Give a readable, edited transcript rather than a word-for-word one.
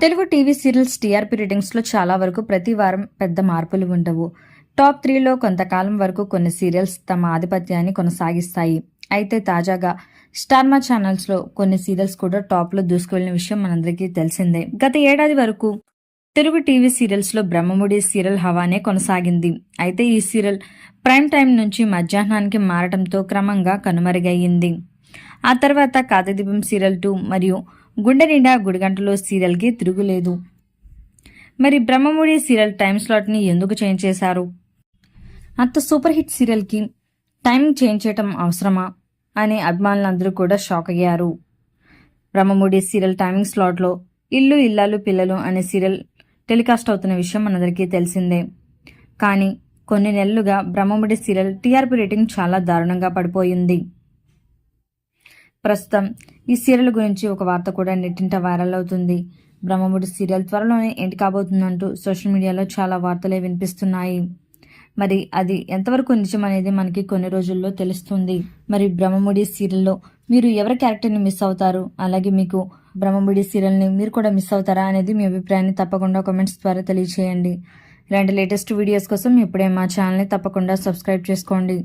Telugu TV serials TRP రేటింగ్స్లో చాలా వరకు ప్రతి వారం పెద్ద మార్పులు ఉండవు. టాప్ 3లో కొంతకాలం వరకు కొన్ని సీరియల్స్ తమ ఆధిపత్యాన్ని కొనసాగిస్తాయి. అయితే తాజాగా స్టార్మా ఛానల్స్లో కొన్ని సీరియల్స్ కూడా టాప్లో దూసుకువెళ్లిన విషయం మనందరికీ తెలిసిందే. గత ఏడాది వరకు తెలుగు టీవీ సీరియల్స్లో బ్రహ్మముడి సీరియల్ హవానే కొనసాగింది. అయితే ఈ సీరియల్ ప్రైమ్ టైం నుంచి మధ్యాహ్నానికి మారటంతో క్రమంగా కనుమరుగయ్యింది. ఆ తర్వాత కార్తీదీపం సీరియల్ 2 మరియు గుండె నిండా గుడిగంటలో సీరియల్కి తిరుగులేదు. మరి బ్రహ్మముడి సీరియల్ టైం స్లాట్ని ఎందుకు చేంజ్ చేశారు? అంత సూపర్ హిట్ సీరియల్కి టైం చేంజ్ చేయటం అవసరమా అని అభిమానులందరూ కూడా షాక్ అయ్యారు. బ్రహ్మముడి సీరియల్ టైమింగ్ స్లాట్లో ఇల్లు ఇల్లాలు పిల్లలు అనే సీరియల్ టెలికాస్ట్ అవుతున్న విషయం మనందరికీ తెలిసిందే. కానీ కొన్ని నెలలుగా బ్రహ్మముడి సీరియల్ టీఆర్పీ రేటింగ్ చాలా దారుణంగా పడిపోయింది. ప్రస్తుతం ఈ సీరియల్ గురించి ఒక వార్త కూడా నెట్టింట వైరల్ అవుతుంది. బ్రహ్మముడి సీరియల్ త్వరలోనే ఎండ్ కాబోతుందంటూ సోషల్ మీడియాలో చాలా వార్తలే వినిపిస్తున్నాయి. మరి అది ఎంతవరకు నిజం అనేది మనకి కొన్ని రోజుల్లో తెలుస్తుంది. మరి బ్రహ్మముడి సీరియల్లో మీరు ఎవరి క్యారెక్టర్ని మిస్ అవుతారు, అలాగే మీకు బ్రహ్మముడి సీరియల్ని మీరు కూడా మిస్ అవుతారా అనేది మీ అభిప్రాయాన్ని తప్పకుండా కామెంట్స్ ద్వారా తెలియజేయండి. ఇలాంటి లేటెస్ట్ వీడియోస్ కోసం ఇప్పుడే మా ఛానల్ని తప్పకుండా సబ్స్క్రైబ్ చేసుకోండి.